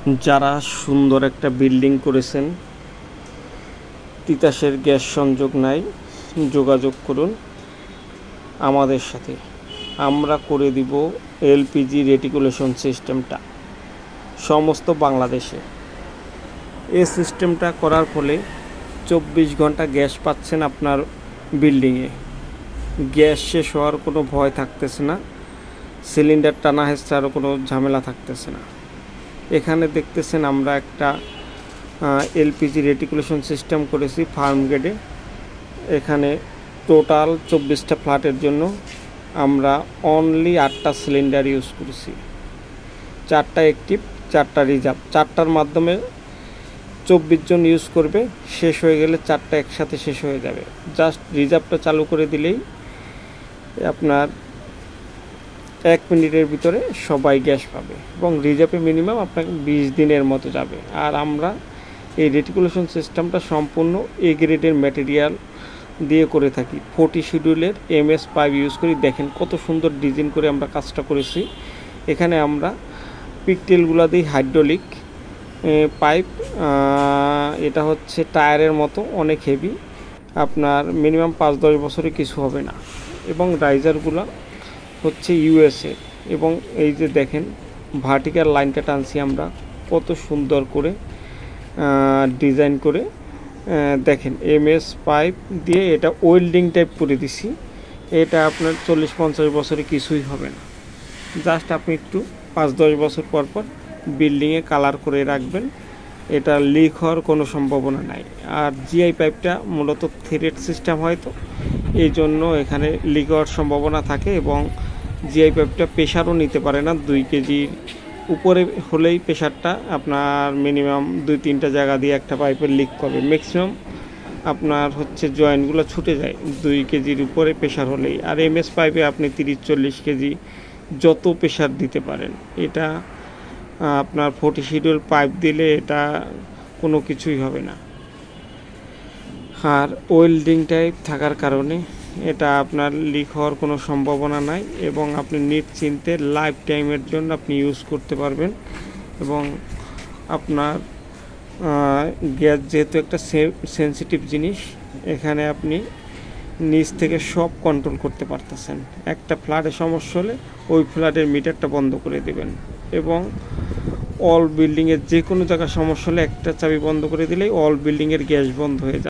যারা সুন্দর একটা বিল্ডিং করেছেন, তিতাসের গ্যাস সংযোগ নাই, যোগাযোগ করুন আমাদের সাথে। আমরা করে দিব এলপিজি রেটিকুলেশন সিস্টেমটা সমস্ত বাংলাদেশে। এই সিস্টেমটা করার ফলে 24 ঘন্টা গ্যাস পাচ্ছেন আপনার বিল্ডিংয়ে। গ্যাস শেষ হওয়ার কোনো ভয় থাকতেছে না, সিলিন্ডার টানা হেঁচারও কোনো ঝামেলা থাকতেছে না। এখানে দেখতেছেন আমরা একটা এলপিজি রেটিকুলেশন সিস্টেম করেছি ফার্ম গ্রেডে। এখানে টোটাল 24টা ফ্ল্যাটের জন্য আমরা অনলি 8টা সিলিন্ডার ইউজ করেছি, 4টা অ্যাক্টিভ, 4টা রিজার্ভ। 4টার মাধ্যমে 24 জন ইউজ করবে, শেষ হয়ে গেলে 4টা একসাথে শেষ হয়ে যাবে। জাস্ট রিজার্ভটা চালু করে দিলেই আপনার 1 মিনিটের ভিতরে সবাই গ্যাস পাবে এবং রিজার্ভে মিনিমাম আপনাকে 20 দিনের মতো যাবে। আর আমরা এই রেটিকুলেশন সিস্টেমটা সম্পূর্ণ এ গ্রেডের ম্যাটেরিয়াল দিয়ে করে থাকি। 40 শিডিউলের MS পাইপ ইউজ করি। দেখেন কত সুন্দর ডিজাইন করে আমরা কাজটা করেছি। এখানে আমরা পিকটেলগুলো দিই হাইড্রোলিক পাইপ। এটা হচ্ছে টায়ারের মতো অনেক হেভি, আপনার মিনিমাম 5-10 বছরে কিছু হবে না। এবং রাইজারগুলো হচ্ছে USA। এবং এই যে দেখেন ভার্টিক্যাল লাইনটা টানছি আমরা কত সুন্দর করে ডিজাইন করে। দেখেন MS পাইপ দিয়ে এটা ওয়েল্ডিং টাইপ করে দিছি। এটা আপনার 40-50 বছরে কিছুই হবে না। জাস্ট আপনি একটু 5-10 বছর পর পর বিল্ডিংয়ে কালার করে রাখবেন, এটা লিক হওয়ার কোনো সম্ভাবনা নাই। আর GI পাইপটা মূলত থ্রেড সিস্টেম হয়, তো এই জন্য এখানে লিক হওয়ার সম্ভাবনা থাকে। এবং GI পাইপটা প্রেশারও নিতে পারে না। 2 কেজির উপরে হলেই প্রেশারটা আপনার মিনিমাম 2-3টা জায়গা দিয়ে একটা পাইপের লিক করবে। ম্যাক্সিমাম আপনার হচ্ছে জয়েন্টগুলো ছুটে যায় 2 কেজির উপরে প্রেশার হলেই। আর MS পাইপে আপনি 30-40 কেজি যত প্রেশার দিতে পারেন। এটা আপনার 40 শিডিউল পাইপ দিলে এটা কোনো কিছুই হবে না। আর ওয়েল্ডিং টাইপ থাকার কারণে এটা আপনার লিক হওয়ার কোনো সম্ভাবনা নাই এবং আপনি নিশ্চিন্তে লাইফ টাইমের জন্য আপনি ইউজ করতে পারবেন। এবং আপনার গ্যাস যেহেতু একটা সেন্সিটিভ জিনিস, এখানে আপনি নিচ থেকে সব কন্ট্রোল করতে পারতেছেন। একটা ফ্ল্যাটে সমস্যা হলে ওই ফ্ল্যাটের মিটারটা বন্ধ করে দেবেন এবং অল বিল্ডিংয়ের যে কোনো জায়গায় সমস্যা হলে একটা চাবি বন্ধ করে দিলেই অল বিল্ডিংয়ের গ্যাস বন্ধ হয়ে যাবে।